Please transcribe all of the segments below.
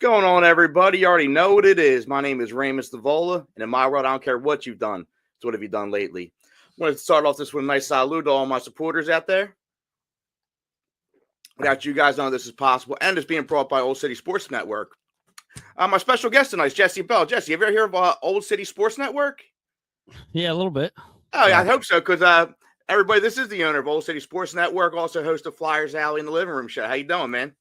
going on, everybody? You already know what it is. My name is Ramus Davola, and in my world, I don't care what you've done. It's what have you done lately? I want to start off this with a nice salute to all my supporters out there. Without you guys, none of this is possible, and it's being brought by Old City Sports Network. My special guest tonight is Jesse Bell. Jesse, have you ever heard of Old City Sports Network? Yeah, a little bit. Oh, yeah, I hope so, because everybody, this is the owner of Old City Sports Network, also host of Flyers Alley in the Living Room Show. How you doing, man?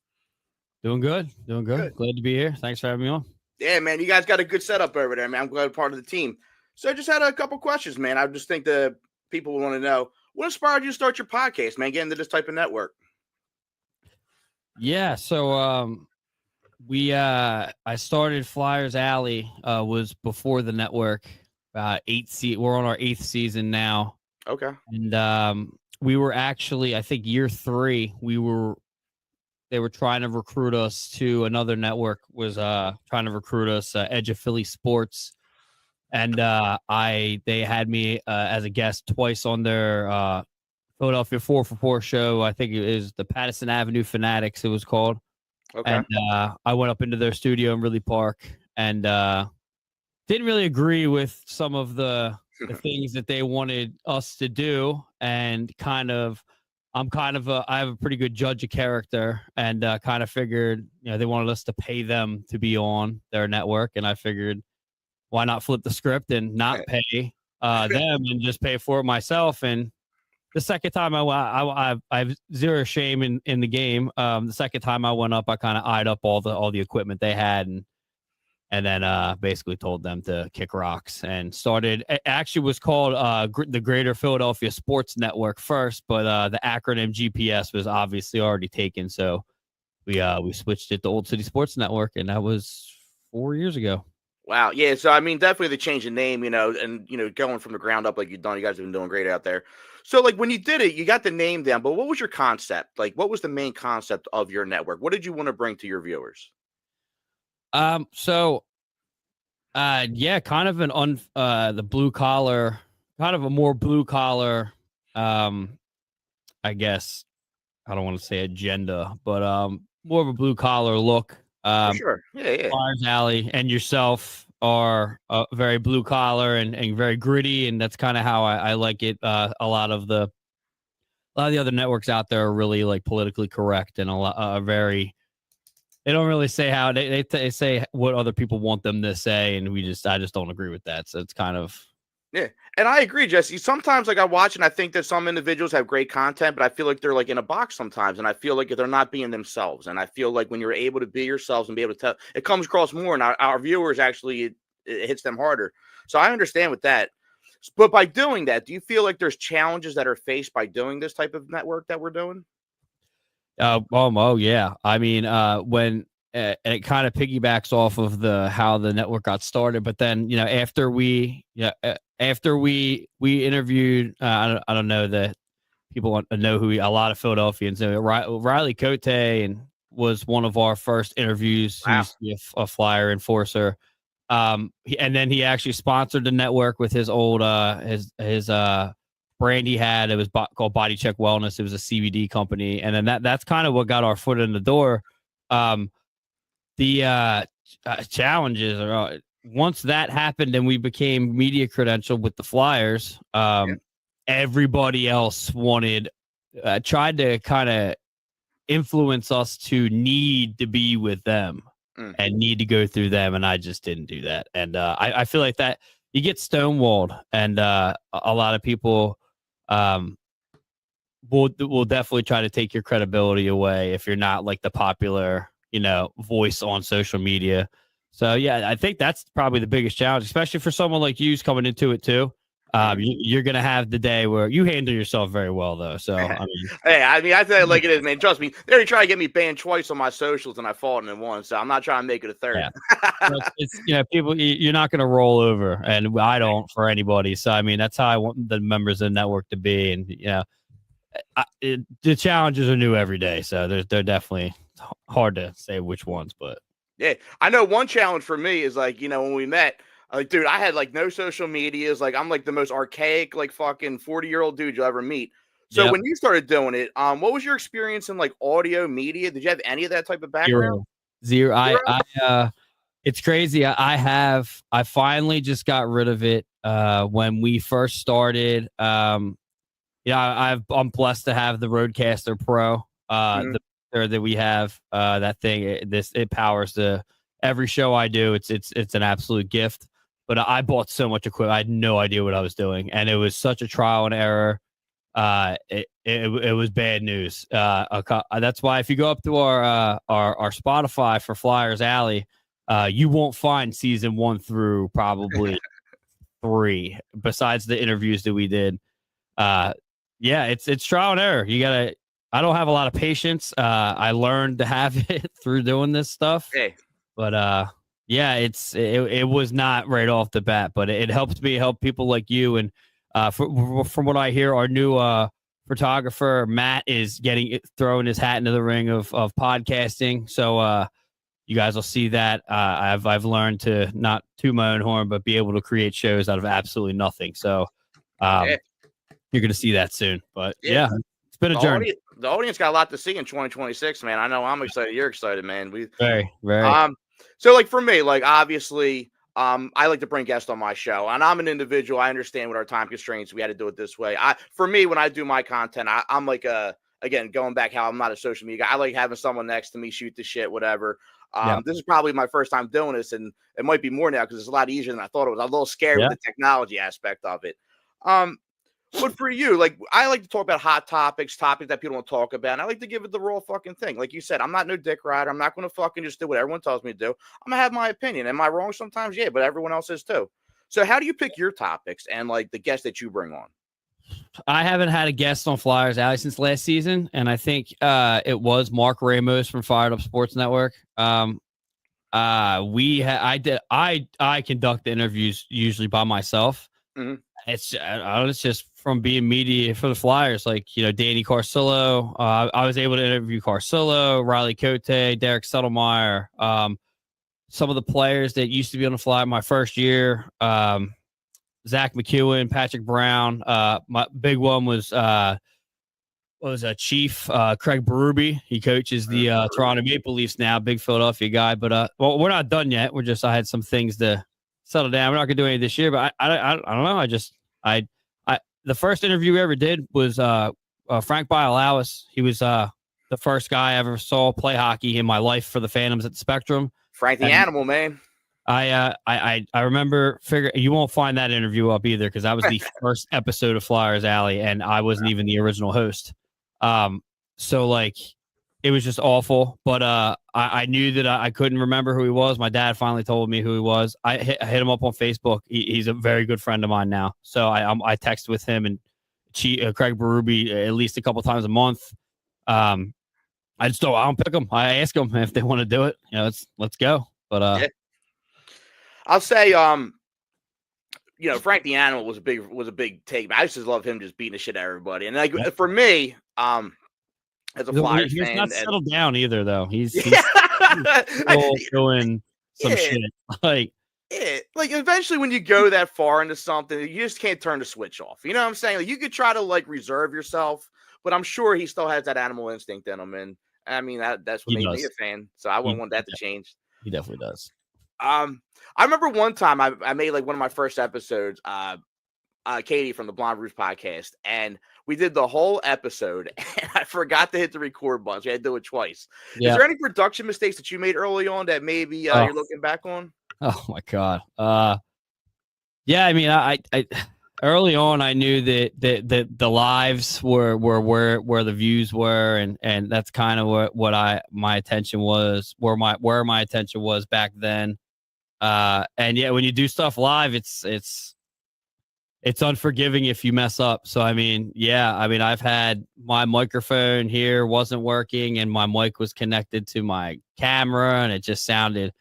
Doing good. Glad to be here. Thanks for having me on. Yeah, man, you guys got a good setup over there, man. I'm glad I'm part of the team. So I just had a couple questions, man. I just think the people want to know, what inspired you to start your podcast, man, get into this type of network? Yeah, so I started Flyers Alley was before the network. We're on our 8th season now. Okay. And we were actually, I think year 3, they were trying to recruit us to another network, was trying to recruit us, Edge of Philly Sports. And they had me as a guest twice on their Philadelphia 4for4 show. I think it is the Patterson Avenue Fanatics, it was called. Okay. And I went up into their studio in Ridley Park and didn't really agree with some of the things that they wanted us to do. And I have a pretty good judge of character, and kind of figured, they wanted us to pay them to be on their network. And I figured, why not flip the script and not pay them and just pay for it myself? And the second time I have zero shame in the game. The second time I went up, I kind of eyed up all the equipment they had, and then basically told them to kick rocks and started. It actually was called the Greater Philadelphia Sports Network first, but the acronym GPS was obviously already taken, so we switched it to Old City Sports Network, and that was 4 years ago. Wow. Yeah. So, I mean, definitely the change in name, and, going from the ground up like you've done, you guys have been doing great out there. So, like, when you did it, you got the name down, but what was your concept? Like, what was the main concept of your network? What did you want to bring to your viewers? Kind of the blue collar, kind of a more blue collar, I guess, I don't want to say agenda, but more of a blue collar look. For sure. Yeah. Flyers Alley and yourself are very blue collar and very gritty, and that's kind of how I like it. A lot of the other networks out there are really like politically correct and they don't really say how they say what other people want them to say, and I just don't agree with that. So it's kind of. Yeah, and I agree, Jesse. Sometimes, like, I watch and I think that some individuals have great content, but I feel like they're like in a box sometimes, and I feel like they're not being themselves. And I feel like when you're able to be yourselves and be able to tell, it comes across more, and our viewers actually it hits them harder. So I understand with that. But by doing that, do you feel like there's challenges that are faced by doing this type of network that we're doing? Oh yeah. I mean, when it kind of piggybacks off of how the network got started, but then after we interviewed, I don't know that people want to know a lot of Philadelphians know. Riley Cote and was one of our first interviews. Wow. He's a Flyer enforcer, and then he actually sponsored the network with his old his brand he had. It was called Body Check Wellness. It was a CBD company, and then that's kind of what got our foot in the door. The challenges are once that happened and we became media credentialed with the Flyers, everybody else tried to kind of influence us to need to be with them and need to go through them, and I just didn't do that. And I feel like that you get stonewalled, and a lot of people will definitely try to take your credibility away if you're not like the popular voice on social media. So yeah, I think that's probably the biggest challenge, especially for someone like you who's coming into it too. You're gonna have the day where you handle yourself very well, though. So I mean, I say it like it is, man. Trust me, they already tried to get me banned twice on my socials, and I fought in one. So I'm not trying to make it a third. Yeah. It's people. You're not gonna roll over, and I don't for anybody. So I mean, that's how I want the members of the network to be, and the challenges are new every day. So they're definitely hard to say which ones, but yeah, I know one challenge for me is like, when we met, dude, I had like no social medias. Like, I'm like the most archaic, like fucking 40-year-old dude you'll ever meet. So when you started doing it, what was your experience in like audio media? Did you have any of that type of background? Zero. Zero? It's crazy. I finally just got rid of it when we first started. I'm blessed to have the Roadcaster Pro, Mhm. that we have. That thing, it powers every show I do. It's an absolute gift. But I bought so much equipment, I had no idea what I was doing, and it was such a trial and error. It was bad news. That's why if you go up to our Spotify for Flyers Alley, you won't find season 1 through probably 3, besides the interviews that we did. Yeah, it's trial and error. I don't have a lot of patience. I learned to have it through doing this stuff. Hey. But yeah, it was not right off the bat, but it helped me help people like you. And from what I hear, our new photographer Matt is throwing his hat into the ring of podcasting. So you guys will see that. I've learned to not toot my own horn, but be able to create shows out of absolutely nothing. So Yeah. you're going to see that soon. But Yeah. it's been a journey. The audience got a lot to see in 2026, man. I know I'm excited. You're excited, man. Very, very. So like for me, like obviously, I like to bring guests on my show, and I'm an individual. I understand what our time constraints. We had to do it this way. For me, when I do my content, I'm like again, going back how I'm not a social media guy. I like having someone next to me, shoot the shit, whatever. This is probably my first time doing this, and it might be more now because it's a lot easier than I thought it was. I'm a little scared with the technology aspect of it. But for you, like I like to talk about hot topics that people don't talk about. And I like to give it the raw fucking thing. Like you said, I'm not no dick rider. I'm not going to fucking just do what everyone tells me to do. I'm gonna have my opinion. Am I wrong sometimes? Yeah, but everyone else is too. So how do you pick your topics and like the guests that you bring on? I haven't had a guest on Flyers Alley since last season, and I think it was Mark Ramos from Fired Up Sports Network. I conduct the interviews usually by myself. Mm-hmm. It's just from being media for the Flyers, like Danny Carcillo. I was able to interview Carcillo, Riley Cote, Derek Settlemeyer, some of the players that used to be on the Fly my first year. Zach McEwen, Patrick Brown. My big one was Chief Craig Berube. He coaches the Toronto Maple Leafs now, big Philadelphia guy. But we're not done yet. I had some things to settle down. We're not gonna do any this year, but I don't know. The first interview we ever did was Frank Bialowis. He was the first guy I ever saw play hockey in my life for the Phantoms at the Spectrum. Frank the Animal, man. I remember you won't find that interview up either because that was the first episode of Flyers Alley and I wasn't even the original host. So like it was just awful, but I knew that I couldn't remember who he was. My dad finally told me who he was. I hit him up on Facebook. He's a very good friend of mine now. So I text with him and Craig Berube at least a couple times a month. I don't pick them. I ask them if they want to do it. Let's go. But I'll say, Frank the Animal was a big take. I used to love him just beating the shit out of everybody. And like for me, as a Flyers fan, he's not settled down either, though. He's still doing some shit. Like eventually, when you go that far into something, you just can't turn the switch off. You know what I'm saying? Like, you could try to like reserve yourself, but I'm sure he still has that animal instinct in him. And I mean that's what made me a fan. So I wouldn't want that to change. He definitely does. I remember one time I made like one of my first episodes, Katie from the Blonde Roots podcast, and we did the whole episode and I forgot to hit the record button. So I had to do it twice. Is there any production mistakes that you made early on that maybe you're looking back on? Oh my God. Yeah, I mean, I early on I knew that the lives were where the views were, and that's kind of what my attention was, where my attention was back then. And yeah, when you do stuff live, it's unforgiving if you mess up. So I mean, I've had my microphone here wasn't working and my mic was connected to my camera and it just sounded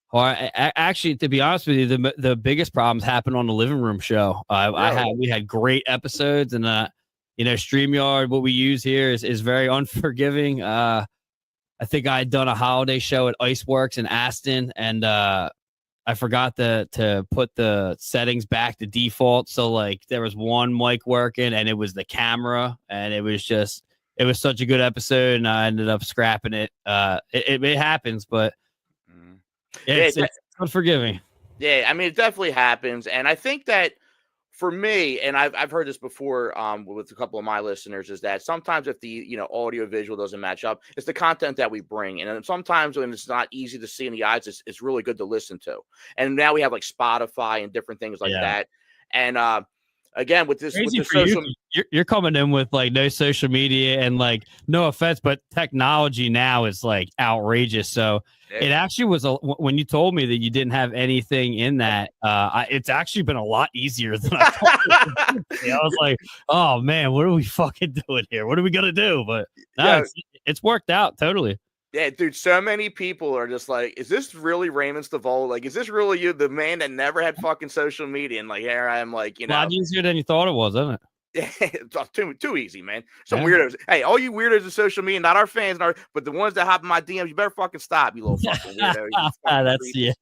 hard. Actually, to be honest with you, the biggest problems happened on the living room show. We had great episodes, and StreamYard, what we use here is very unforgiving. I think I had done a holiday show at Iceworks in Aston, and I forgot to put the settings back to default. So like there was one mic working and it was the camera, and it was such a good episode and I ended up scrapping it. It happens, but Yeah, Yeah, it's unforgiving. yeah. I mean, it definitely happens, and I think that for me, and I've heard this before with a couple of my listeners, is that sometimes if the audio visual doesn't match up, it's the content that we bring, and then sometimes when it's not easy to see in the eyes, it's really good to listen to. And now we have like Spotify and different things like Yeah. that, and again with this Crazy for social. you. You're coming in with like no social media and like no offense, but technology now is like outrageous. So Yeah. it actually was when you told me that you didn't have anything in that. It's actually been a lot easier than I thought. I was like, oh man, what are we fucking doing here? What are we gonna do? But no, Yeah. it's worked out totally. Yeah, dude, so many people are just like, is this really Raymond Stavolo? Like, is this really you, the man that never had fucking social media? And like, here I am, like, A lot easier than you thought it was, isn't it? it's too easy, man. Some weirdos. Hey, all you weirdos of social media, not our fans, but the ones that hop in my DMs, you better fucking stop, you little fucking weirdos. That's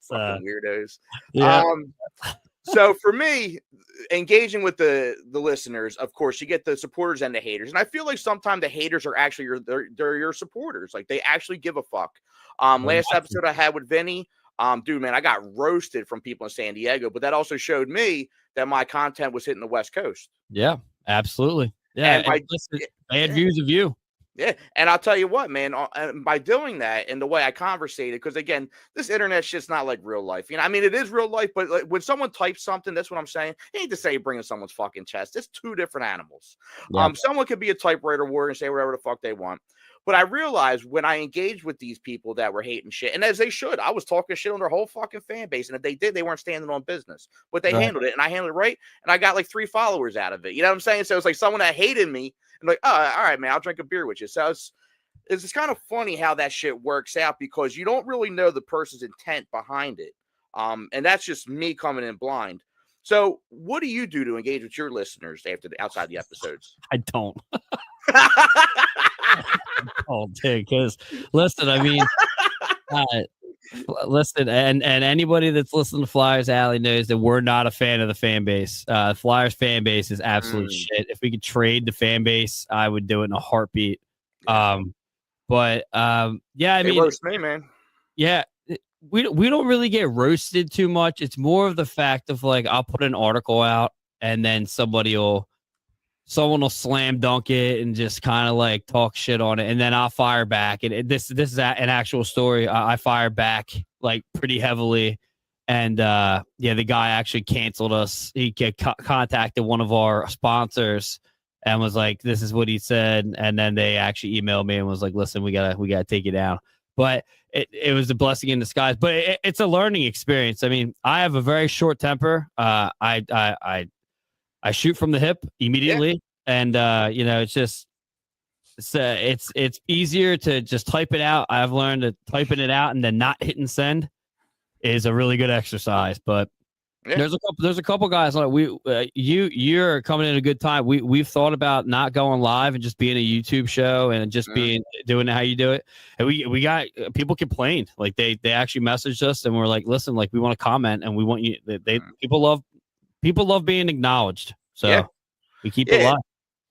fucking weirdos. Yeah. So for me, engaging with the listeners, of course, you get the supporters and the haters, and I feel like sometimes the haters are actually they're your supporters. Like they actually give a fuck. Last episode I had with Vinny, dude, man, I got roasted from people in San Diego, but that also showed me that my content was hitting the West Coast. Yeah, absolutely. Yeah, they had views of you. Yeah, and I'll tell you what, man, by doing that and the way I conversated, because again, this internet shit's not like real life. I mean, it is real life, but like, when someone types something, that's what I'm saying. You need to say you're bringing someone's fucking chest. It's two different animals. Yep. Someone could be a typewriter warrior and say whatever the fuck they want. But I realized when I engaged with these people that were hating shit, and as they should, I was talking shit on their whole fucking fan base. And if they did, they weren't standing on business. But they handled it, and I handled it right, and I got like 3 followers out of it. You know what I'm saying? So it's like someone that hated me, and like, oh, all right, man, I'll drink a beer with you. So it's kind of funny how that shit works out because you don't really know the person's intent behind it. And that's just me coming in blind. So what do you do to engage with your listeners outside the episodes? I don't. Oh, dude, because listen, I mean, listen, and anybody that's listening to Flyers Alley knows that we're not a fan of the fan base. Flyers fan base is absolute shit. If we could trade the fan base, I would do it in a heartbeat. But yeah, I mean, roast me, man. Yeah, we don't really get roasted too much. It's more of the fact of like I'll put an article out and then someone will slam dunk it and just kind of like talk shit on it, and then I'll fire back. And this is an actual story. I fired back like pretty heavily, and the guy actually canceled us. He contacted one of our sponsors and was like, "This is what he said," and then they actually emailed me and was like, "Listen, we gotta take it down." But it was a blessing in disguise. But it's a learning experience. I mean, I have a very short temper. I shoot from the hip immediately, and it's easier to just type it out. I've learned that typing it out and then not hitting send is a really good exercise. But there's a couple guys like you're coming in a good time. We've thought about not going live and just being a YouTube show and just doing how you do it. And we got people complained, like they actually messaged us and we're like, listen, like we want to comment and we want you. People love being acknowledged. So we keep it live.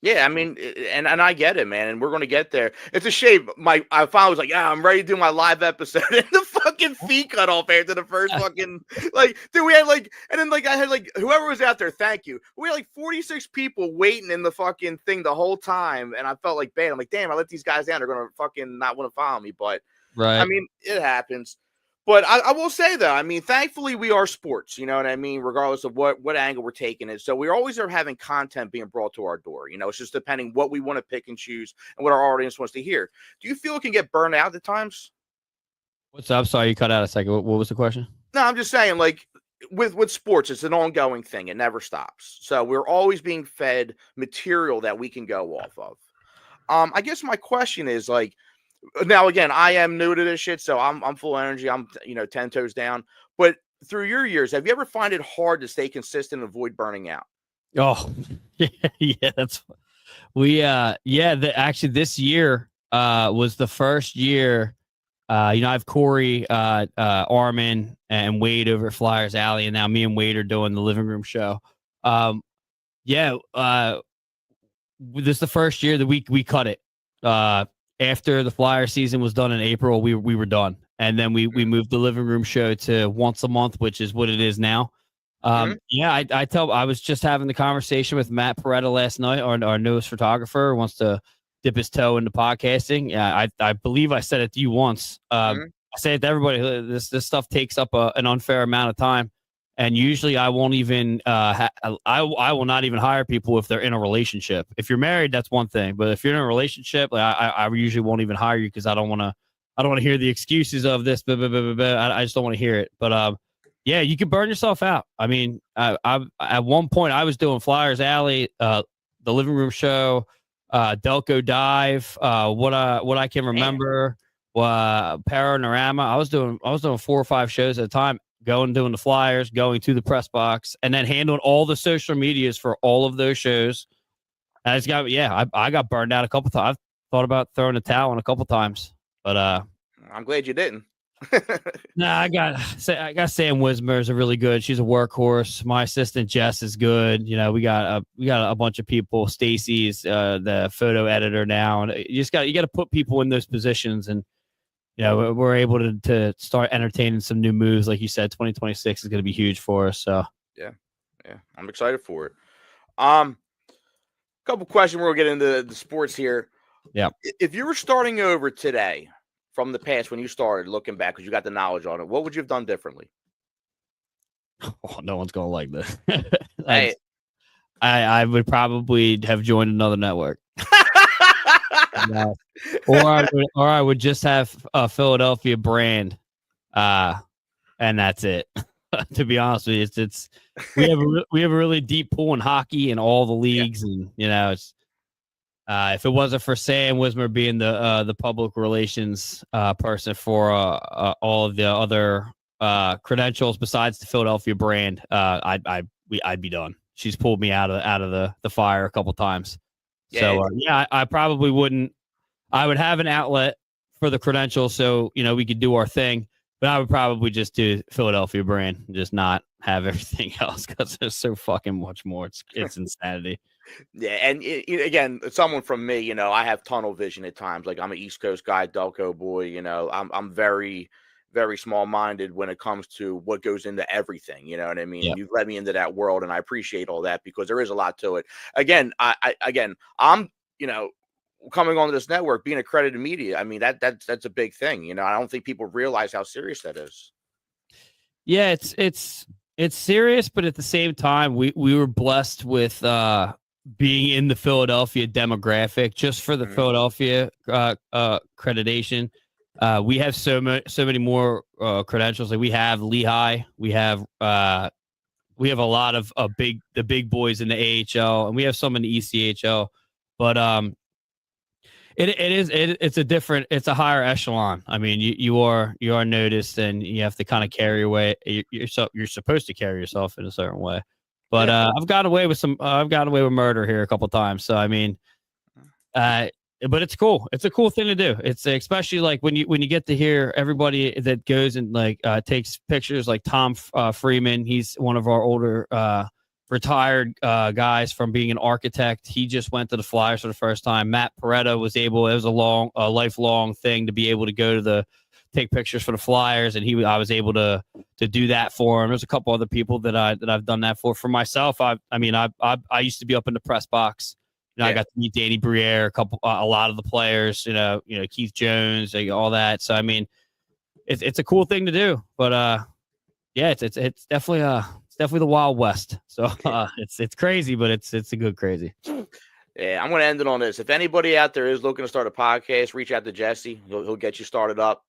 Yeah, I mean, and I get it, man, and we're going to get there. It's a shame. I finally was like, I'm ready to do my live episode, and the fucking feed cut off after the first fucking, like, dude, we had like, and then like I had like whoever was out there, thank you. We had like 46 people waiting in the fucking thing the whole time, and I felt like bad. I'm like, damn, I let these guys down. They're going to fucking not want to follow me, but I mean, it happens. But I will say, though, I mean, thankfully, we are sports, you know what I mean, regardless of what angle we're taking it. So we always are having content being brought to our door. It's just depending what we want to pick and choose and what our audience wants to hear. Do you feel it can get burned out at times? What's up? Sorry, you cut out a second. What was the question? No, I'm just saying, like, with sports, it's an ongoing thing. It never stops. So we're always being fed material that we can go off of. I guess my question is, like, now, again, I am new to this shit, so I'm full energy. I'm 10 toes down. But through your years, have you ever find it hard to stay consistent and avoid burning out? Oh, yeah, that's actually this year was the first year. I have Corey, Armin, and Wade over at Flyers Alley, and now me and Wade are doing the living room show. This is the first year that we cut it. After the Flyer season was done in April, we were done. and then we moved the living room show to once a month, which is what it is now. Yeah, I was just having the conversation with Matt Peretta last night, our newest photographer, who wants to dip his toe into podcasting. Yeah, I believe I said it to you once. I say it to everybody. This stuff takes up an unfair amount of time, and usually I won't even I will not even hire people if they're in a relationship. If you're married, that's one thing, but if you're in a relationship, like I usually won't even hire you because I don't want to hear the excuses of this. Blah, blah, blah, blah, blah. I just don't want to hear it. But yeah, you can burn yourself out. I mean, I at one point I was doing Flyers Alley, the living room show, Delco Dive, what I can remember, Panorama. I was doing 4 or 5 shows at a time, doing the Flyers, going to the press box, and then handling all the social medias for all of those shows. And I got burned out a couple times. I've thought about throwing the towel in a couple times, but I'm glad you didn't. Nah, I got Sam Wismer is a really good. She's a workhorse. My assistant Jess is good. You know, we got a bunch of people. Stacy's the photo editor now, and you got to put people in those positions, and you know we're able to start entertaining some new moves. Like you said, 2026 is going to be huge for us. So yeah, I'm excited for it. Couple questions. We'll get into the sports here. Yeah, if you were starting over today, from the past when you started, looking back, because you got the knowledge on it, what would you have done differently? Oh, no one's gonna like this. Hey. I would probably have joined another network. Or I would just have a Philadelphia brand, and that's it. To be honest with you, it's we have a really deep pool in hockey in all the leagues, and you know it's. If it wasn't for Sam Wismer being the public relations person for all of the other credentials besides the Philadelphia brand, I'd be done. She's pulled me out of the fire a couple times. So I probably wouldn't. I would have an outlet for the credentials, so you know we could do our thing. But I would probably just do Philadelphia brand, and just not have everything else because there's so fucking much more. It's insanity. Yeah, and again, someone from me, you know, I have tunnel vision at times. Like I'm an East Coast guy, Delco boy. You know, I'm very, very small minded when it comes to what goes into everything. You know what I mean? Yep. You've led me into that world, and I appreciate all that because there is a lot to it. Again, I'm you know coming onto this network, being accredited media. I mean that's a big thing. You know, I don't think people realize how serious that is. Yeah, it's serious, but at the same time, we were blessed with being in the Philadelphia demographic just for the Philadelphia accreditation. We have so many more credentials. Like we have Lehigh, we have a lot of the big boys in the AHL, and we have some in the ECHL. But it's a higher echelon. I mean, you are noticed, and you have to kind of carry away yourself. You're supposed to carry yourself in a certain way. But I've gotten away with murder here a couple of times. So I mean, but it's cool. It's a cool thing to do. It's especially like when you get to hear everybody that goes and like takes pictures, like Tom Freeman. He's one of our older retired guys from being an architect. He just went to the Flyers for the first time. Matt Peretta was able. It was a lifelong thing to be able to go to take pictures for the Flyers, and I was able to do that for him. There's a couple other people that I've done that for myself. I used to be up in the press box. You know, I got to meet Danny Briere, a lot of the players. You know Keith Jones, all that. So I mean, it's a cool thing to do. But it's definitely the Wild West. So it's crazy, but it's a good crazy. Yeah, I'm going to end it on this. If anybody out there is looking to start a podcast, reach out to Jesse. He'll get you started up.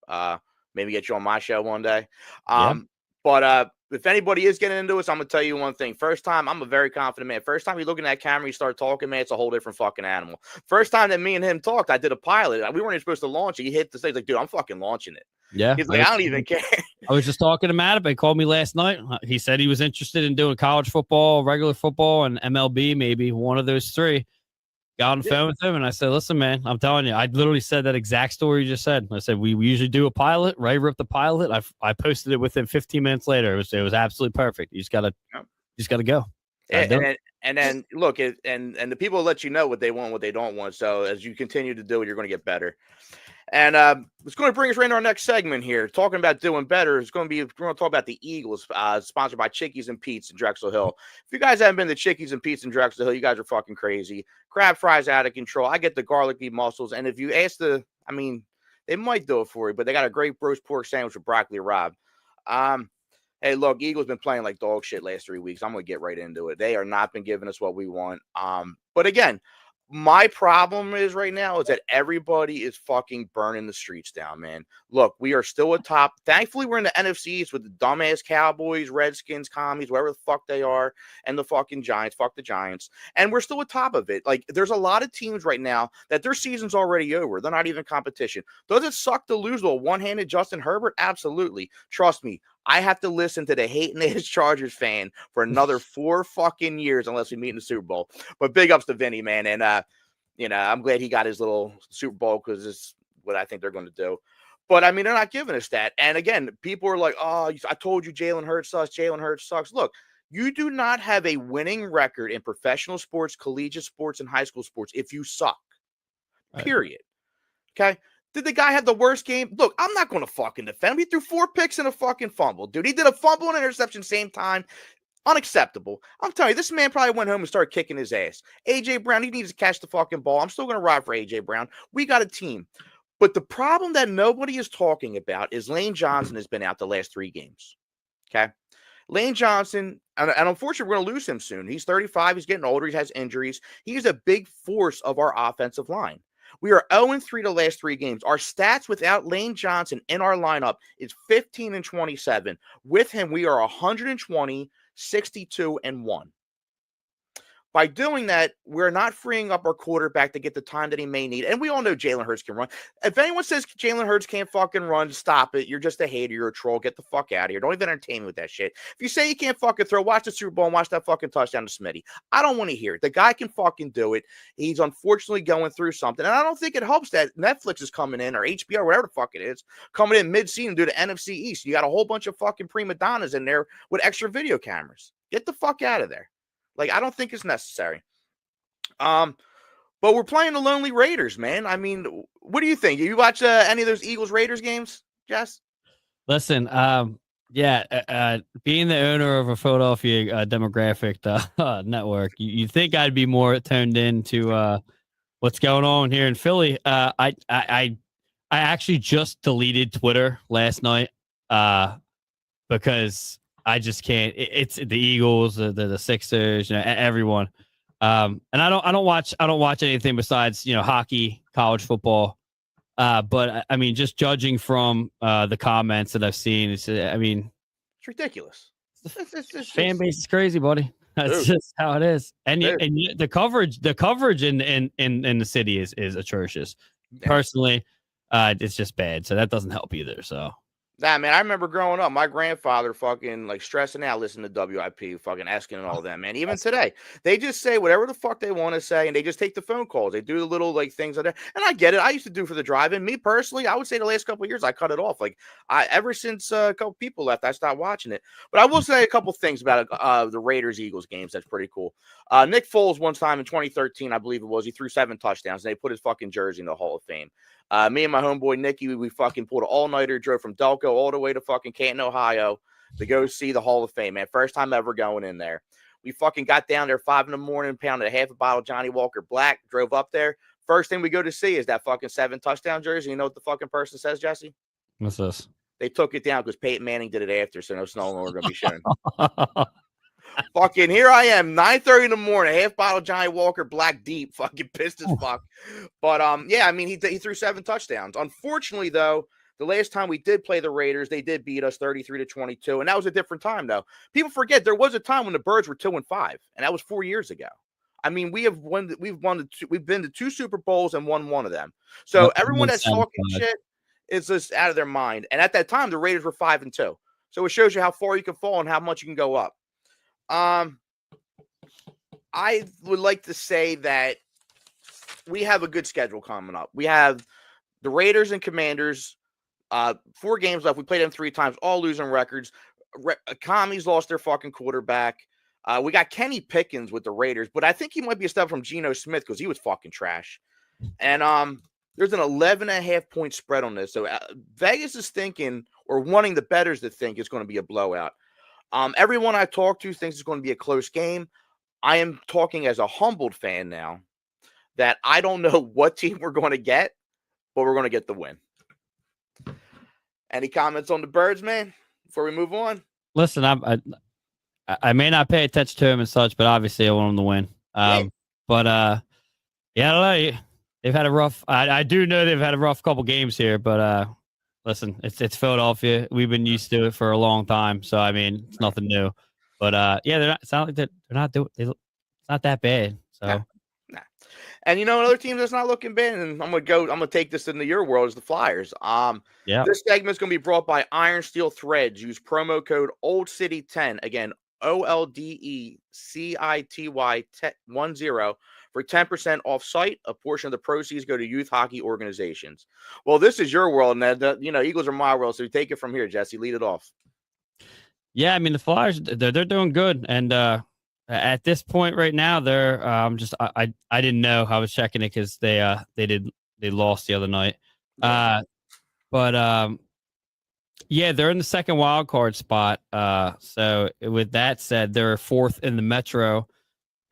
Maybe get you on my show one day. But if anybody is getting into it, I'm going to tell you one thing. First time, I'm a very confident man. First time you look in that camera, you start talking, man, it's a whole different fucking animal. First time that me and him talked, I did a pilot. We weren't even supposed to launch it. He hit the stage like, dude, I'm fucking launching it. Yeah. He's like, I don't even care. I was just talking to Matt. He called me last night. He said he was interested in doing college football, regular football, and MLB, maybe one of those three. Got on the phone with him, and I said, listen, man, I'm telling you, I literally said that exact story you just said. I said, we usually do a pilot, right? Rip the pilot. I posted it within 15 minutes later. It was absolutely perfect. You just got to go. And then look, and the people let you know what they want, what they don't want. So as you continue to do it, you're going to get better. And it's going to bring us right into our next segment here. Talking about doing better, we're going to talk about the Eagles, sponsored by Chickies and Pete's in Drexel Hill. If you guys haven't been to Chickies and Pete's in Drexel Hill, you guys are fucking crazy. Crab fries out of control. I get the garlicky mussels, and if you ask they might do it for you, but they got a great roast pork sandwich with broccoli rabe. Hey, look, Eagles been playing like dog shit last 3 weeks. I'm going to get right into it. They are not been giving us what we want. But again, my problem is right now is that everybody is fucking burning the streets down, man. Look, we are still atop. Thankfully, we're in the NFC East with the dumbass Cowboys, Redskins, Commies, whatever the fuck they are, and the fucking Giants. Fuck the Giants. And we're still atop of it. Like, there's a lot of teams right now that their season's already over. They're not even competition. Does it suck to lose to a one-handed Justin Herbert? Absolutely. Trust me. I have to listen to the hating ass Chargers fan for another 4 fucking years unless we meet in the Super Bowl. But big ups to Vinny, man. And, I'm glad he got his little Super Bowl because it's what I think they're going to do. But, I mean, they're not giving us that. And, again, people are like, oh, I told you Jalen Hurts sucks. Jalen Hurts sucks. Look, you do not have a winning record in professional sports, collegiate sports, and high school sports if you suck. Period. Okay? Did the guy have the worst game? Look, I'm not going to fucking defend him. He threw 4 picks and a fucking fumble, dude. He did a fumble and an interception same time. Unacceptable. I'm telling you, this man probably went home and started kicking his ass. A.J. Brown, he needs to catch the fucking ball. I'm still going to ride for A.J. Brown. We got a team. But the problem that nobody is talking about is Lane Johnson has been out the last 3 games. Okay? Lane Johnson, and unfortunately, we're going to lose him soon. He's 35. He's getting older. He has injuries. He's a big force of our offensive line. We are 0-3 the last 3 games. Our stats without Lane Johnson in our lineup is 15-27. With him, we are 120, 62-1. By doing that, we're not freeing up our quarterback to get the time that he may need. And we all know Jalen Hurts can run. If anyone says Jalen Hurts can't fucking run, stop it. You're just a hater. You're a troll. Get the fuck out of here. Don't even entertain me with that shit. If you say you can't fucking throw, watch the Super Bowl and watch that fucking touchdown to Smitty. I don't want to hear it. The guy can fucking do it. He's unfortunately going through something. And I don't think it helps that Netflix is coming in, or HBO, whatever the fuck it is, coming in mid-season due to NFC East. You got a whole bunch of fucking prima donnas in there with extra video cameras. Get the fuck out of there. Like, I don't think it's necessary. But we're playing the lonely Raiders, man. I mean, what do you think? You watch any of those Eagles-Raiders games, Jess? Listen, being the owner of a Philadelphia demographic network, you think I'd be more tuned in to what's going on here in Philly. I actually just deleted Twitter last night because I just can't. It's the Eagles, the Sixers, everyone. And I don't watch anything besides hockey, college football. But I mean, just judging from the comments that I've seen, it's ridiculous. Fan base is crazy, buddy. That's just how it is. And the coverage in the city is atrocious. Yeah. Personally, it's just bad. So that doesn't help either. So. Nah, man, I remember growing up, my grandfather fucking like stressing out listening to WIP, fucking asking and all that, man. Even today, they just say whatever the fuck they want to say, and they just take the phone calls. They do the little like things like that. And I get it. I used to do for the drive-in. Me personally, I would say the last couple of years, I cut it off. Like ever since a couple people left, I stopped watching it. But I will say a couple things about the Raiders-Eagles games. That's pretty cool. Nick Foles one time in 2013, I believe it was, he threw 7 touchdowns, and they put his fucking jersey in the Hall of Fame. Me and my homeboy Nicky, we fucking pulled an all-nighter, drove from Delco all the way to fucking Canton, Ohio to go see the Hall of Fame, man. First time ever going in there. We fucking got down there 5 a.m, pounded a half a bottle of Johnny Walker Black, drove up there. First thing we go to see is that fucking 7 touchdown jersey. You know what the fucking person says, Jesse? What's this? They took it down because Peyton Manning did it after, so no longer going to be shown. Fucking here I am, 9:30 in the morning, half bottle of Johnny Walker Black Deep, fucking pissed as fuck. But yeah, I mean, he threw 7 touchdowns. Unfortunately, though, the last time we did play the Raiders, they did beat us 33-22, and that was a different time, though. People forget there was a time when the Birds were 2-5, and that was 4 years ago. I mean, we've been to 2 Super Bowls and won 1 of them. So everyone that's talking shit is just out of their mind. And at that time, the Raiders were 5-2. So it shows you how far you can fall and how much you can go up. I would like to say that we have a good schedule coming up. We have the Raiders and Commanders, 4 games left. We played them 3 times, all losing records. Commies lost their fucking quarterback. We got Kenny Pickens with the Raiders, but I think he might be a step from Geno Smith because he was fucking trash. And There's an 11.5-point spread on this. So Vegas is thinking or wanting the bettors to think it's going to be a blowout. Everyone I talk to thinks it's going to be a close game. I am talking as a humbled fan now that I don't know what team we're going to get, but we're going to get the win. Any comments on the Birds, man, before we move on? Listen, I may not pay attention to him and such, but obviously I want him to win. But yeah, I don't know. They've had a rough. I do know they've had a rough couple games here, but listen, it's Philadelphia. We've been used to it for a long time, so I mean, it's nothing new. But yeah, they're not. It's not like they're not doing. It's not that bad. So. Nah. And another team that's not looking bad, and I'm gonna take this into your world, is the Flyers. Yeah. This segment is gonna be brought by Iron Steel Threads. Use promo code OldCity10 again, OLDECITY 10 for 10% off site. A portion of the proceeds go to youth hockey organizations. Well, this is your world, Ned. Eagles are my world, so take it from here, Jesse. Lead it off. Yeah, I mean the Flyers, they're doing good, and at this point right now, they're I didn't know. I was checking it because they lost the other night. Yeah. Yeah, they're in the second wild card spot. So with that said, they're fourth in the Metro,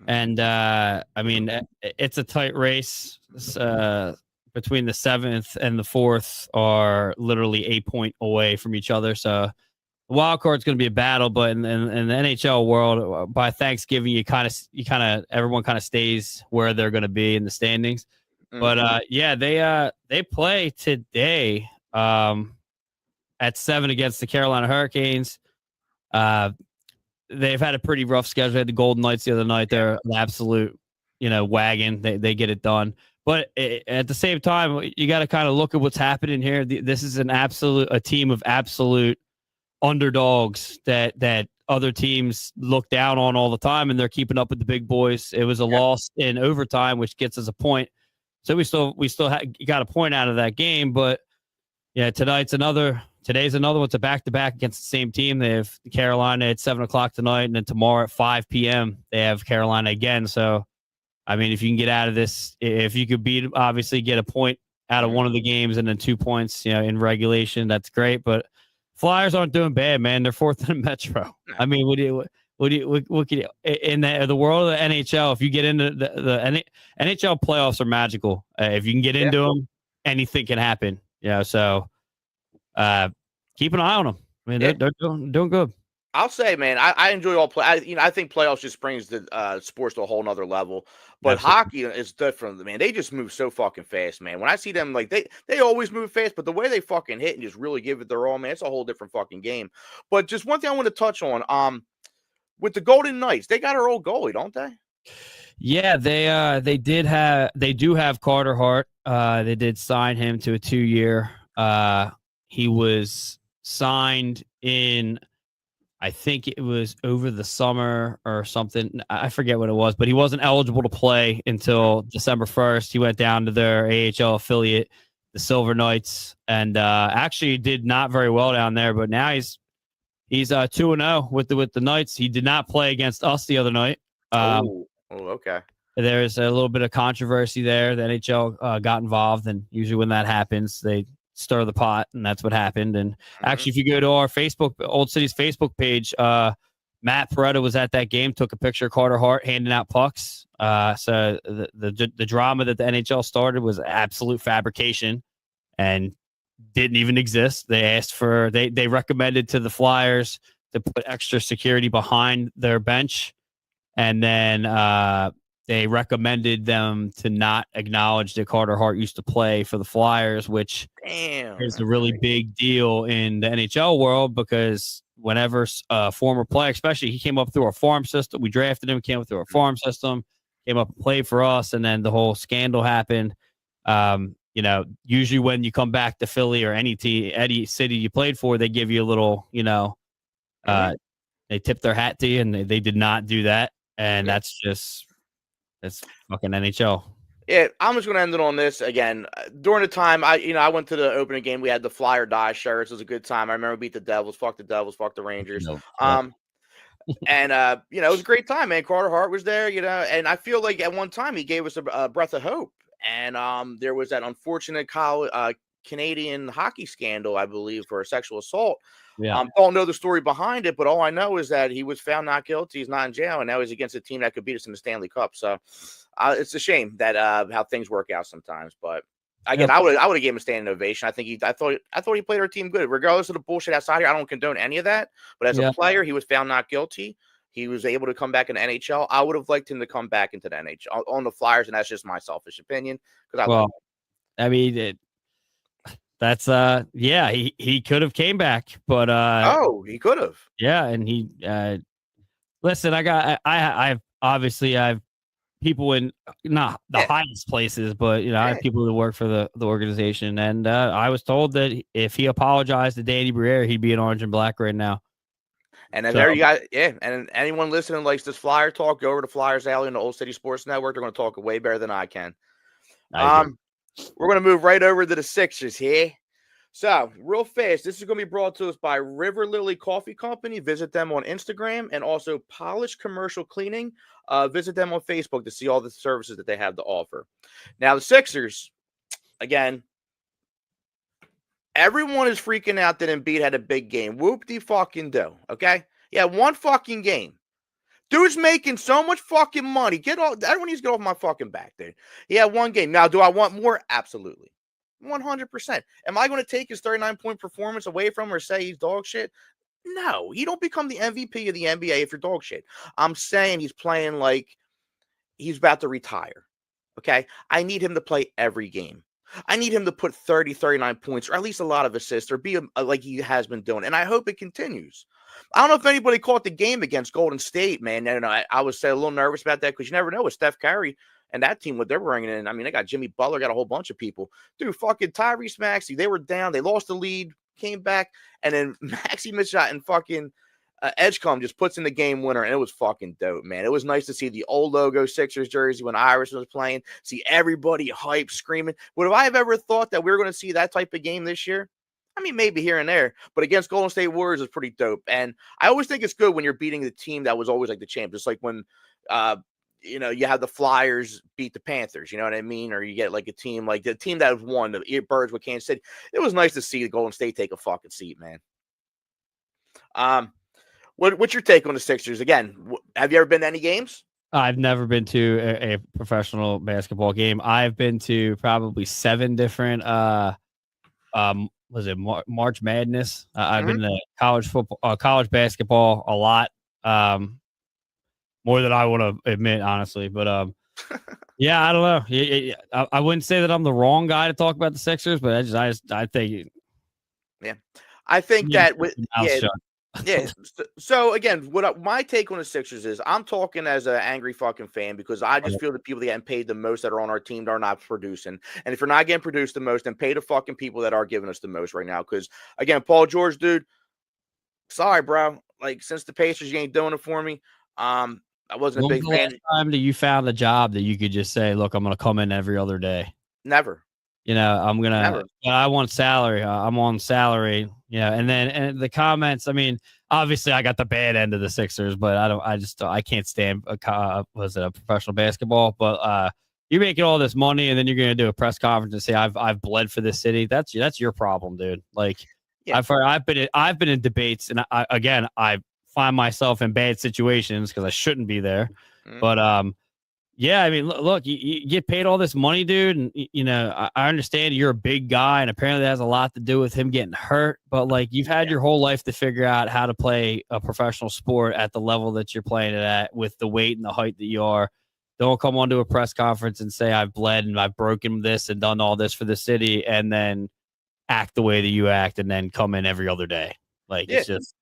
and I mean it's a tight race. Between the 7th and the 4th are literally 8 point away from each other. So the wild card is going to be a battle, but in the NHL world, by Thanksgiving, everyone kind of stays where they're going to be in the standings. Mm-hmm. But yeah, they play today at 7 against the Carolina Hurricanes. They've had a pretty rough schedule. They had the Golden Knights the other night. They're an absolute, wagon. They get it done. But at the same time, you got to kind of look at what's happening here. This is a team of absolute underdogs that other teams look down on all the time, and they're keeping up with the big boys. It was a loss in overtime, which gets us a point. So we still got a point out of that game. But yeah, today's another one. It's a back-to-back against the same team. They have Carolina at 7:00 tonight, and then tomorrow at 5 p.m. they have Carolina again. So, I mean, if you can get out of this, if you could obviously get a point out of one of the games and then 2 points, in regulation, that's great. But Flyers aren't doing bad, man. They're fourth in the Metro. I mean, what could you, in the world of the NHL, if you get into the NHL playoffs are magical. If you can get into them, anything can happen. So keep an eye on them. I mean, they're doing good. I'll say, man, I enjoy all play. I think playoffs just brings the sports to a whole nother level. But Absolutely. Hockey is different, man. They just move so fucking fast, man. When I see them, like they always move fast, but the way they fucking hit and just really give it their all, man, it's a whole different fucking game. But just one thing I want to touch on, with the Golden Knights, they got our old goalie, don't they? Yeah, they do have Carter Hart. They did sign him to a 2-year. He was signed in, I think it was over the summer or something. I forget what it was, but he wasn't eligible to play until December 1st. He went down to their AHL affiliate, the Silver Knights, and actually did not very well down there. But now he's 2-0 with the Knights. He did not play against us the other night. Okay. There's a little bit of controversy there. The NHL got involved, and usually when that happens, they stir the pot, and that's what happened. And actually, if you go to our Old City's Facebook page, Matt Peretta was at that game, took a picture of Carter Hart handing out pucks. So the drama that the NHL started was absolute fabrication and didn't even exist. They recommended to the Flyers to put extra security behind their bench, and then they recommended them to not acknowledge that Carter Hart used to play for the Flyers, which is a really big deal in the NHL world, because whenever a former player, especially he came up through our farm system, we drafted him, came up through our farm system, came up and played for us, and then the whole scandal happened. Usually when you come back to Philly or any city you played for, they give you a little, they tip their hat to you, and they did not do that. And that's fucking NHL. Yeah, I'm just going to end it on this again. During the time, I went to the opening game. We had the Fly or Die shirts. It was a good time. I remember beat the Devils. Fuck the Devils. Fuck the Rangers. And it was a great time, man. Carter Hart was there, and I feel like at one time he gave us a breath of hope. And there was that unfortunate Canadian hockey scandal, I believe, for a sexual assault. Yeah. Don't know the story behind it, but all I know is that he was found not guilty. He's not in jail, and now he's against a team that could beat us in the Stanley Cup. So it's a shame that how things work out sometimes. But again, Yep. I would have gave him a standing ovation. I thought he played our team good, regardless of the bullshit outside here. I don't condone any of that. But as a player, he was found not guilty. He was able to come back in the NHL. I would have liked him to come back into the NHL on the Flyers, and that's just my selfish opinion. Well, I mean, that's yeah, he could have came back, but he could have. Yeah, and he listen, I obviously I have people in not the highest places, but I have people who work for the organization, and I was told that if he apologized to Danny Briere, he'd be in orange and black right now. And then there you got, and anyone listening likes this Flyer talk, go over to Flyers Alley on the Old City Sports Network. They're going to talk way better than I can. We're going to move right over to the Sixers here. So, real fast, this is going to be brought to us by River Lily Coffee Company. Visit them on Instagram, and also Polish Commercial Cleaning. Visit them on Facebook to see all the services that they have to offer. Now, the Sixers, again, everyone is freaking out that Embiid had a big game. Whoop-de-fucking-do, okay? Yeah, one fucking game. Dude's making so much fucking money. Everyone needs to get off my fucking back, dude. Yeah, one game. Now, do I want more? Absolutely. 100%. Am I going to take his 39-point performance away from him or say he's dog shit? No. You don't become the MVP of the NBA if you're dog shit. I'm saying he's playing like he's about to retire, okay? I need him to play every game. I need him to put 30, 39 points, or at least a lot of assists, or be like he has been doing. And I hope it continues. I don't know if anybody caught the game against Golden State, man. And I was a little nervous about that because you never know with Steph Curry and that team, what they're bringing in. I mean, they got Jimmy Butler, got a whole bunch of people. Dude, fucking Tyrese Maxey, they were down. They lost the lead, came back, and then Maxey missed shot and fucking Edgecombe just puts in the game winner, and it was fucking dope, man. It was nice to see the old logo Sixers jersey when Iris was playing, see everybody hype, screaming. Would I have ever thought that we were going to see that type of game this year? I mean, maybe here and there, but against Golden State Warriors is pretty dope. And I always think it's good when you're beating the team that was always like the champ. Just like when, you have the Flyers beat the Panthers, you know what I mean? Or you get like a team like the team that won the Birds with Kansas City. It was nice to see the Golden State take a fucking seat, man. What's your take on the Sixers? Again, have you ever been to any games? I've never been to a professional basketball game. I've been to probably 7 different was it March Madness? I've been to college basketball a lot, more than I want to admit, honestly. But yeah, I don't know. I wouldn't say that I'm the wrong guy to talk about the Sixers, but I think, I think that So again, my take on the Sixers is I'm talking as an angry fucking fan because I just feel the people that getting paid the most that are on our team are not producing. And if you're not getting produced the most, then pay the fucking people that are giving us the most right now. Because again, Paul George, dude, sorry, bro. Like since the Pacers, you ain't doing it for me. I wasn't a big fan. Last time that you found a job that you could just say, "Look, I'm going to come in every other day." Never. I'm gonna. I want salary. I'm on salary. And then the comments. I mean, obviously, I got the bad end of the Sixers, but I can't stand a professional basketball. But you're making all this money, and then you're gonna do a press conference and say, "I've bled for this city." That's your problem, dude. Like, I've been in debates, and I find myself in bad situations because I shouldn't be there. But yeah, I mean, look, you get paid all this money, dude, and I understand you're a big guy, and apparently that has a lot to do with him getting hurt. But like, you've had your whole life to figure out how to play a professional sport at the level that you're playing it at, with the weight and the height that you are. Don't come onto a press conference and say I've bled and I've broken this and done all this for the city, and then act the way that you act, and then come in every other day. Like, it's just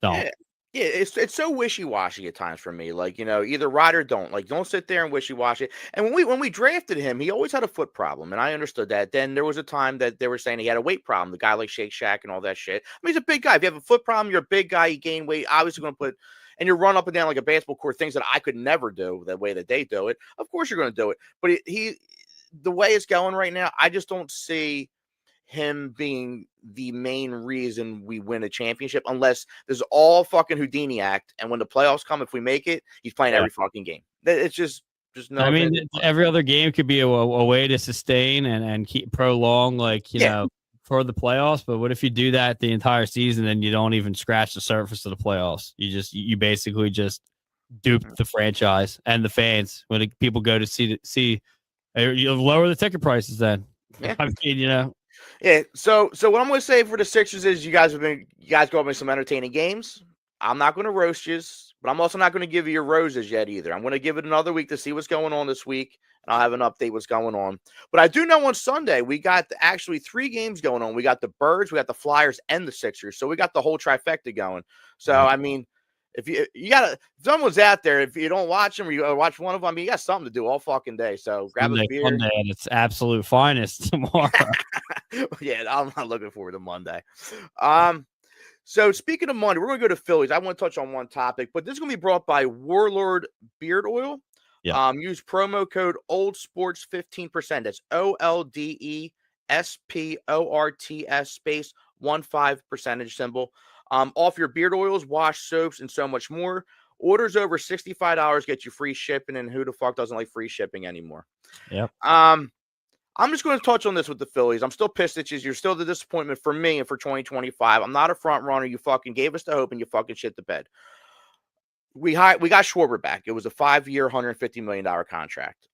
don't. Yeah, it's so wishy-washy at times for me. Like, either ride or don't. Like, don't sit there and wishy-washy. And when we drafted him, he always had a foot problem, and I understood that. Then there was a time that they were saying he had a weight problem. The guy like Shake Shack and all that shit. I mean, he's a big guy. If you have a foot problem, you're a big guy. You gain weight. Obviously, going to put and you run up and down like a basketball court. Things that I could never do the way that they do it. Of course, you're going to do it. But the way it's going right now, I just don't see him being the main reason we win a championship unless there's all fucking Houdini act. And when the playoffs come, if we make it, he's playing every fucking game. It's just, Just know I if mean, anything. every other game could be a way to sustain and keep prolong, like, Yeah. for the playoffs. But what if you do that the entire season and you don't even scratch the surface of the playoffs? You basically just duped the franchise and the fans when people go to see. You lower the ticket prices then. Yeah. I mean, Yeah. So what I'm going to say for the Sixers is you guys go me some entertaining games. I'm not going to roast you, but I'm also not going to give you your roses yet either. I'm going to give it another week to see what's going on this week, and I'll have an update what's going on. But I do know on Sunday we got actually 3 games going on. We got the Birds, we got the Flyers, and the Sixers. So we got the whole trifecta going. So yeah. I mean, if someone's out there, if you don't watch them or you watch one of them, I mean, you got something to do all fucking day. So grab a beer. Sunday at its absolute finest tomorrow. Yeah, I'm not looking forward to Monday. So speaking of Monday, we're going to go to Phillies. I want to touch on one topic, but this is going to be brought by Warlord Beard Oil. Yeah. Use promo code Old Sports 15%. That's OLDESPORTS space 15% symbol. Off your beard oils, wash, soaps, and so much more. Orders over $65 get you free shipping, and who the fuck doesn't like free shipping anymore? Yep. I'm just going to touch on this with the Phillies. I'm still pissed at you. You're still the disappointment for me and for 2025. I'm not a front runner. You fucking gave us the hope and you fucking shit the bed. We got Schwarber back. It was a 5-year, $150 million contract.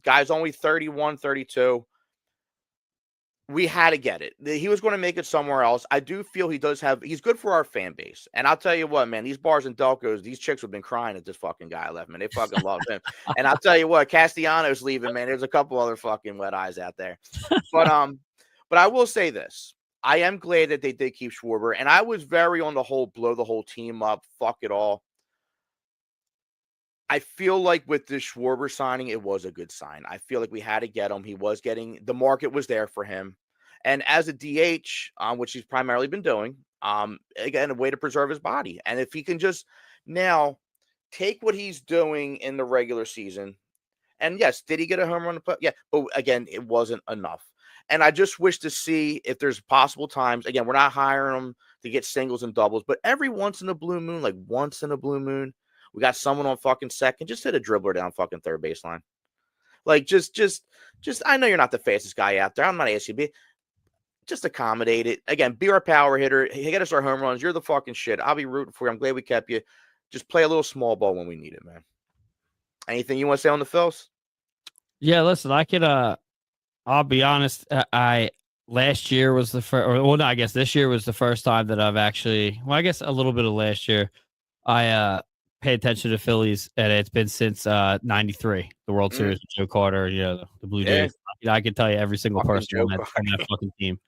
Guy's only 31, 32. We had to get it. He was going to make it somewhere else. I do feel he's good for our fan base. And I'll tell you what, man, these bars and Delcos, these chicks have been crying at this fucking guy left, man. They fucking love him. And I'll tell you what, Castellanos leaving, man. There's a couple other fucking wet eyes out there. But I will say this. I am glad that they did keep Schwarber. And I was very on the whole blow the whole team up, fuck it all. I feel like with this Schwarber signing, it was a good sign. I feel like we had to get him. The market was there for him. And as a DH, which he's primarily been doing, again, a way to preserve his body. And if he can just now take what he's doing in the regular season, and yes, did he get a home run? Yeah, but again, it wasn't enough. And I just wish to see if there's possible times. Again, we're not hiring him to get singles and doubles, but every once in a blue moon, like once in a blue moon, we got someone on fucking second. Just hit a dribbler down fucking third baseline. Like just. I know you're not the fastest guy out there. I'm not asking you. Just accommodate it. Again, be our power hitter. Get us our home runs. You're the fucking shit. I'll be rooting for you. I'm glad we kept you. Just play a little small ball when we need it, man. Anything you want to say on the Phils? Yeah, listen, I'll be honest. Last year was the first, I guess this year was the first time that I've actually, I guess a little bit of last year, I pay attention to Phillies, and it's been since '93, the World Series with Joe Carter, the Blue Jays. I can tell you every single person on that fucking team.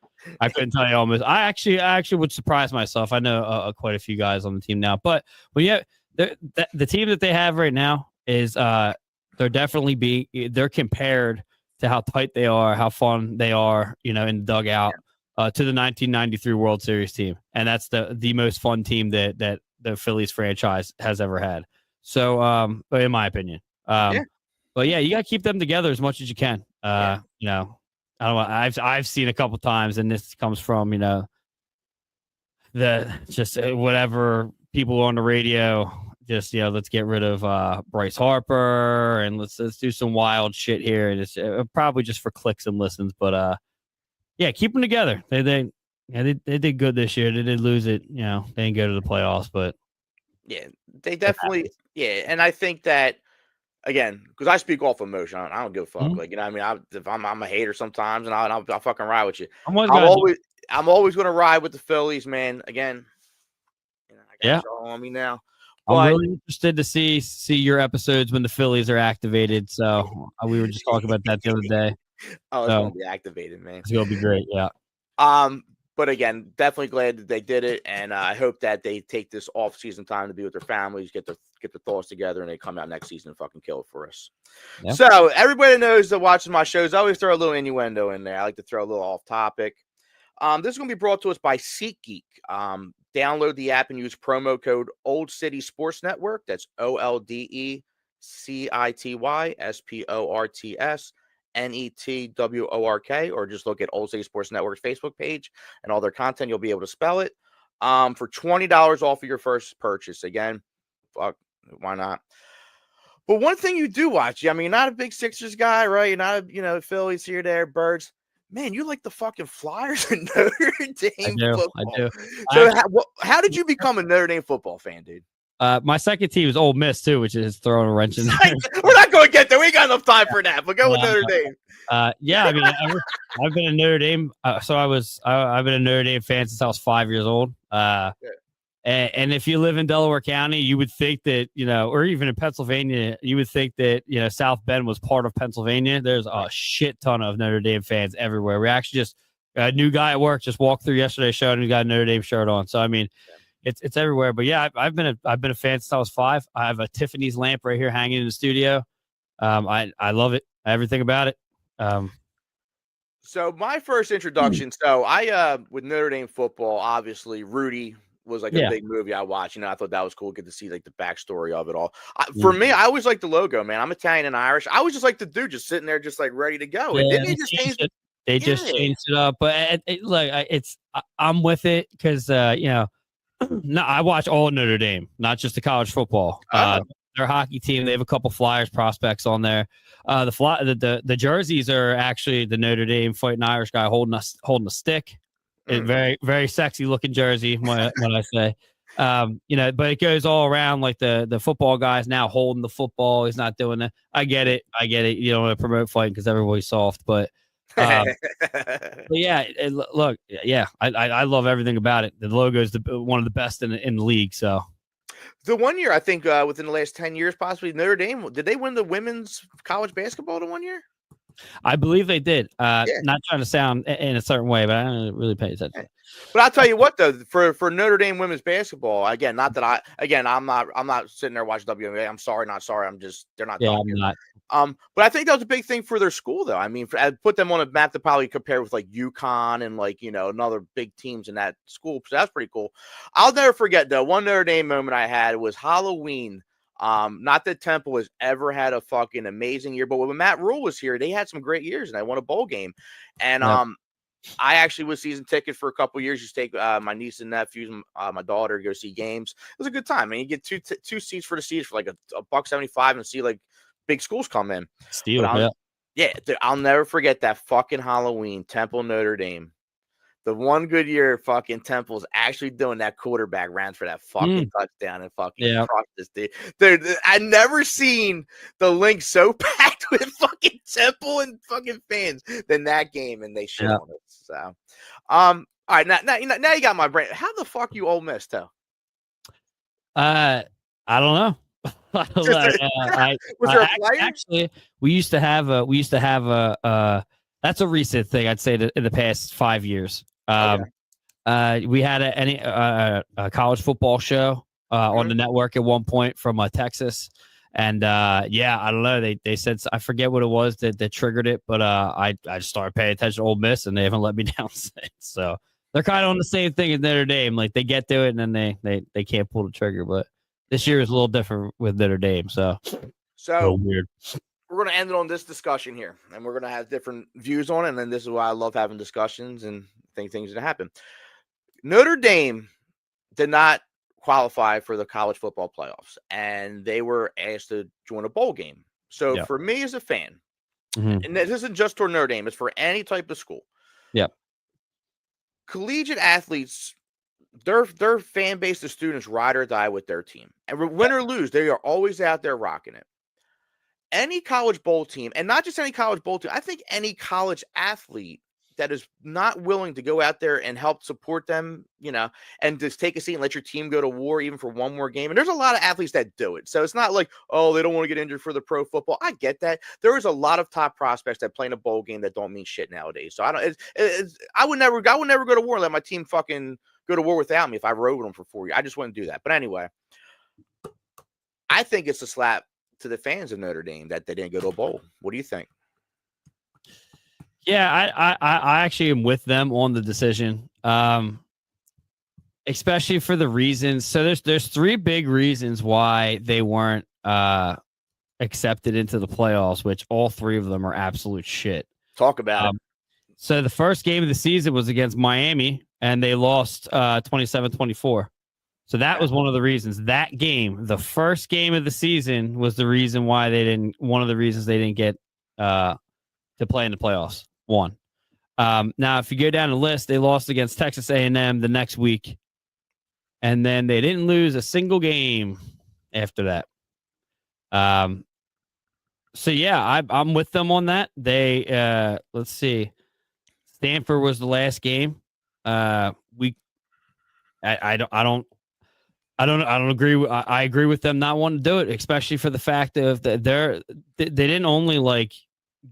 I couldn't tell you almost. I actually would surprise myself. I know quite a few guys on the team now, but when you have the team that they have right now is they're definitely they're compared to how tight they are, how fun they are, in the dugout, to the 1993 World Series team, and that's the most fun team that the Phillies franchise has ever had. So, in my opinion, but yeah, you got to keep them together as much as you can. I don't know. I've seen a couple times, and this comes from whatever people on the radio. Just let's get rid of Bryce Harper and let's do some wild shit here, and it's probably just for clicks and listens. But yeah, keep them together. They did good this year. They did lose it. They didn't go to the playoffs, but yeah, they definitely And I think that again, because I speak off emotion. I don't give a fuck. Mm-hmm. Like I mean, if I'm a hater sometimes, and I'll fucking ride with you. I'm always gonna ride with the Phillies, man. Again, I got y'all on me now. I'm really interested to see your episodes when the Phillies are activated. So we were just talking about that the other day. Oh, it's gonna be activated, man. It's gonna be great. Yeah. But again, definitely glad that they did it, and I hope that they take this off-season time to be with their families, get their thoughts together, and they come out next season and fucking kill it for us. Yep. So everybody knows that watching my shows, I always throw a little innuendo in there. I like to throw a little off-topic. This is going to be brought to us by SeatGeek. Download the app and use promo code Old City Sports Network. That's OLDECITYSPORTS. NETWORK, or just look at Old City Sports Network's Facebook page and all their content. You'll be able to spell it for $20 off of your first purchase. Again, fuck, why not? But one thing you do watch, I mean, you're not a big Sixers guy, right? You're not, Phillies here, there, Birds. Man, you like the fucking Flyers and Notre Dame football. I do. So how did you become a Notre Dame football fan, dude? My second team is Ole Miss too, which is throwing a wrench in there. We're not going to get there. We ain't got enough time for that. But go with Notre Dame. Yeah, I mean, I've been a Notre Dame. I've been a Notre Dame fan since I was 5 years old. And if you live in Delaware County, you would think that, or even in Pennsylvania, you would think that, South Bend was part of Pennsylvania. There's a shit ton of Notre Dame fans everywhere. We actually just, a new guy at work just walked through yesterday's show and he got a Notre Dame shirt on. So, I mean, it's everywhere. But yeah, I've been a fan since I was 5. I have a Tiffany's lamp right here hanging in the studio. I love it. Everything about it. So my first introduction, so I with Notre Dame football, obviously Rudy was like a big movie I watched. I thought that was cool. Get to see like the backstory of it all. For me, I always like the logo, man. I'm Italian and Irish. I was just like the dude just sitting there, just like ready to go. And then they just changed it. They just changed it up. But I'm with it because no, I watch all Notre Dame, not just the college football. Their hockey team, they have a couple Flyers prospects on there. The jerseys are actually the Notre Dame Fighting Irish guy holding a stick. Very, very sexy looking jersey when I say, but it goes all around like the football guy's now holding the football. He's not doing that. I get it. You don't want to promote fighting because everybody's soft, but yeah, look, yeah, I love everything about it. The logo is one of the best in the league. So the 1 year, I think within the last 10 years, possibly Notre Dame, did they win the women's college basketball the 1 year? I believe they did. Not trying to sound in a certain way, but I don't really pay attention. But I'll tell you what, though, for Notre Dame women's basketball, again, not that I'm not sitting there watching WNBA. I'm sorry, not sorry. They're not. Yeah, I'm not. But I think that was a big thing for their school, though. I mean, I put them on a map to probably compare with like UConn and like another big teams in that school. So that's pretty cool. I'll never forget though. One Notre Dame moment I had was Halloween. Not that Temple has ever had a fucking amazing year, but when Matt Rule was here, they had some great years and I won a bowl game. And I actually was season ticket for a couple years. Used to take my niece and nephews, my daughter, to go see games. It was a good time. I mean, you get two seats for the seats for like a $1.75 and see like big schools come in. Steal, I'll never forget that fucking Halloween, Temple Notre Dame. The one good year fucking Temple's actually doing that quarterback ran for that fucking touchdown and fucking crushed this dude. I've never seen the link so packed with fucking Temple and fucking fans than that game, and they shit on it. So, all right, now you got my brain. How the fuck you Ole Miss, though? I don't know. Was there a player? Actually, we used to have a that's a recent thing. I'd say that in the past 5 years. We had a college football show on the network at one point from Texas, and I don't know. They said, I forget what it was that triggered it, but I just started paying attention to Ole Miss, and they haven't let me down since. So they're kind of on the same thing as Notre Dame. Like they get to it, and then they can't pull the trigger. But this year is a little different with Notre Dame. So weird. We're going to end it on this discussion here, and we're going to have different views on it. And then this is why I love having discussions and think things that happen. Notre Dame did not qualify for the college football playoffs, and they were asked to join a bowl game. So for me as a fan, and this isn't just toward Notre Dame, it's for any type of school. Yep. Collegiate athletes, their fan base, the students, ride or die with their team. And win or lose, they are always out there rocking it. Any college bowl team, and not just any college bowl team, I think any college athlete that is not willing to go out there and help support them, and just take a seat and let your team go to war even for one more game. And there's a lot of athletes that do it. So it's not like, oh, they don't want to get injured for the pro football. I get that. There is a lot of top prospects that play in a bowl game that don't mean shit nowadays. So I would never go to war and let my team fucking go to war without me if I rode with them for 4 years. I just wouldn't do that. But anyway, I think it's a slap to the fans of Notre Dame that they didn't go to a bowl. What do you think? Yeah, I actually am with them on the decision, especially for the reasons. So there's 3 big reasons why they weren't accepted into the playoffs, which all 3 of them are absolute shit. Talk about it. So the first game of the season was against Miami, and they lost 27-24. So that was one of the reasons. That game, the first game of the season, was the reason why they didn't. One of the reasons they didn't get to play in the playoffs. One. Now, if you go down the list, they lost against Texas A&M the next week, and then they didn't lose a single game after that. So yeah, I'm with them on that. They let's see, Stanford was the last game. I don't agree. I agree with them not wanting to do it, especially for the fact of that they didn't only like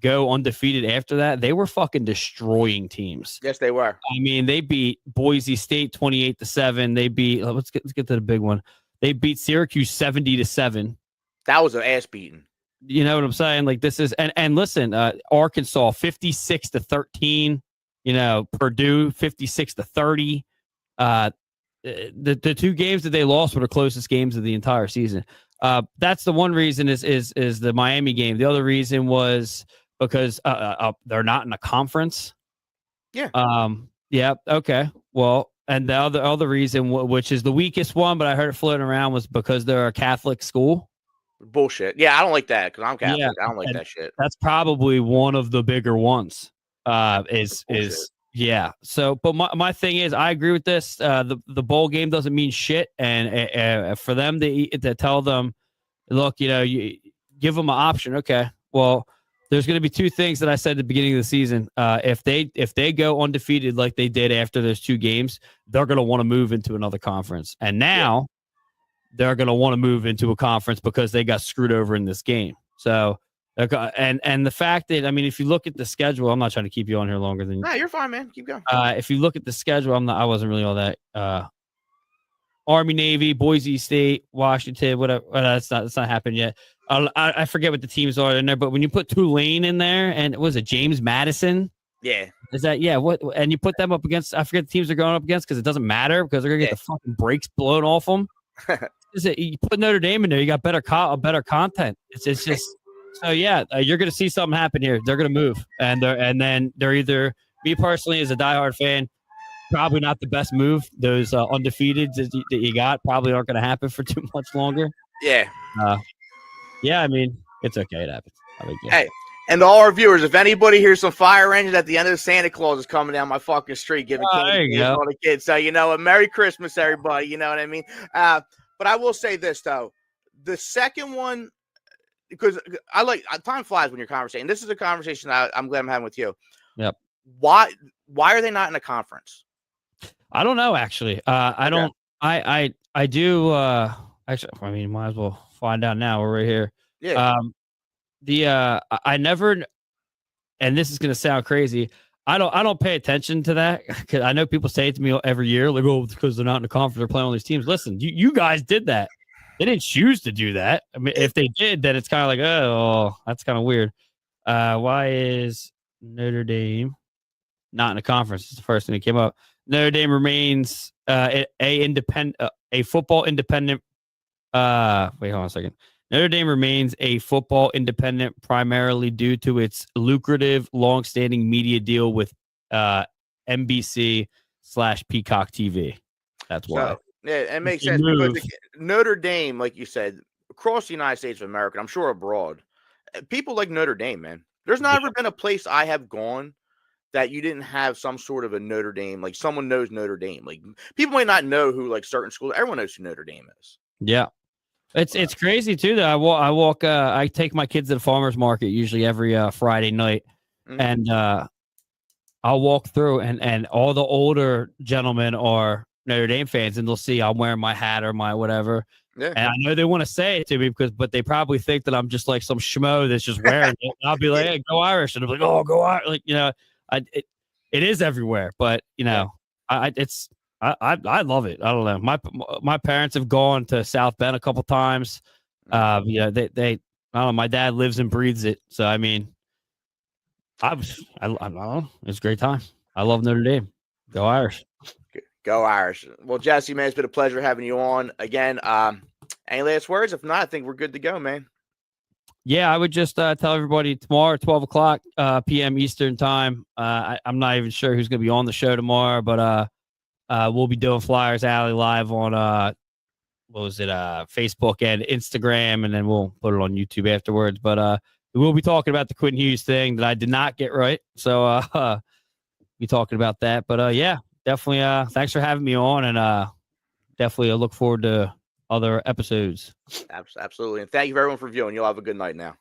go undefeated after that. They were fucking destroying teams. Yes, they were. I mean, they beat Boise State 28-7. They beat let's get to the big one. They beat Syracuse 70-7. That was an ass beating. You know what I'm saying? Like this is and listen, Arkansas 56-13. You know, Purdue 56-30. The two games that they lost were the closest games of the entire season. That's the one reason is the Miami game. The other reason was because they're not in a conference. Yeah. Yeah. Okay. Well, and the other reason, which is the weakest one, but I heard it floating around, was because they're a Catholic school. Bullshit. Yeah, I don't like that because I'm Catholic. Yeah, I don't like that shit. That's probably one of the bigger ones. Is yeah. So, but my thing is, I agree with this. The bowl game doesn't mean shit, and for them to tell them, look, you know, you give them an option. Okay, well, there's going to be two things that I said at the beginning of the season. If they go undefeated like they did after those two games, they're going to want to move into another conference, and now they're going to want to move into a conference because they got screwed over in this game. So. And the fact that, I mean, if you look at the schedule, I'm not trying to keep you on here longer than. No, you're fine, man. Keep going. If you look at the schedule, I wasn't really all that. Army, Navy, Boise State, Washington, whatever. That's not happened yet. I forget what the teams are in there, but when you put Tulane in there, and it was James Madison. Yeah. Is that what? And you put them up against? I forget the teams they're going up against because it doesn't matter because they're gonna get the fucking brakes blown off them. You put Notre Dame in there, you got better content. It's just. So yeah, you're going to see something happen here. They're going to move, and then they're either, me personally as a diehard fan, probably not the best move. Those undefeated that you got probably aren't going to happen for too much longer. Yeah. Yeah, I mean, it's okay. It happens. Hey, and to all our viewers, if anybody hears some fire engines at the end of the Santa Claus is coming down my fucking street giving candy to all the kids. So, you know, a Merry Christmas, everybody. You know what I mean? But I will say this, though. The second one, because I like time flies when you're conversating. This is a conversation I'm glad I'm having with you. Yep. Why are they not in a conference? I don't know, actually. I don't. I do. Actually, I mean, might as well find out now. We're right here. Yeah. I never, and this is gonna sound crazy. I don't pay attention to that because I know people say it to me every year, like, oh, because they're not in the conference, they're playing all these teams. Listen, you guys did that. They didn't choose to do that. I mean, if they did, then it's kind of like, oh, that's kind of weird. Why is Notre Dame not in a conference? It's the first thing that came up. Notre Dame remains a football independent. Wait, hold on a second. Notre Dame remains a football independent primarily due to its lucrative, long-standing media deal with NBC/Peacock TV. That's why. So, yeah, it makes sense because Notre Dame, like you said, across the United States of America, I'm sure abroad, people like Notre Dame, man. There's not ever been a place I have gone that you didn't have some sort of a Notre Dame, like someone knows Notre Dame. Like people might not know who like certain schools. Everyone knows who Notre Dame is. Yeah. It's crazy too that I take my kids to the farmers market usually every Friday night, and I'll walk through and all the older gentlemen are Notre Dame fans, and they'll see I'm wearing my hat or my whatever. Yeah. And I know they want to say it to me but they probably think that I'm just like some schmo that's just wearing it. And I'll be like, hey, go Irish, and they'll be like, oh, go Irish, like, you know, it is everywhere, but you know, I love it. I don't know. My parents have gone to South Bend a couple times. You know, they I don't know. My dad lives and breathes it. So I mean, I don't know. It's a great time. I love Notre Dame. Go Irish. Go Irish. Well, Jesse, man, it's been a pleasure having you on again. Any last words? If not, I think we're good to go, man. Yeah, I would just tell everybody tomorrow, 12 o'clock p.m. Eastern time. I'm not even sure who's going to be on the show tomorrow, but we'll be doing Flyers Alley live on what was it, Facebook and Instagram, and then we'll put it on YouTube afterwards. But we will be talking about the Quentin Hughes thing that I did not get right. So be talking about that. But yeah, definitely thanks for having me on, and definitely look forward to other episodes. Absolutely. And thank you everyone for viewing. You'll have a good night now.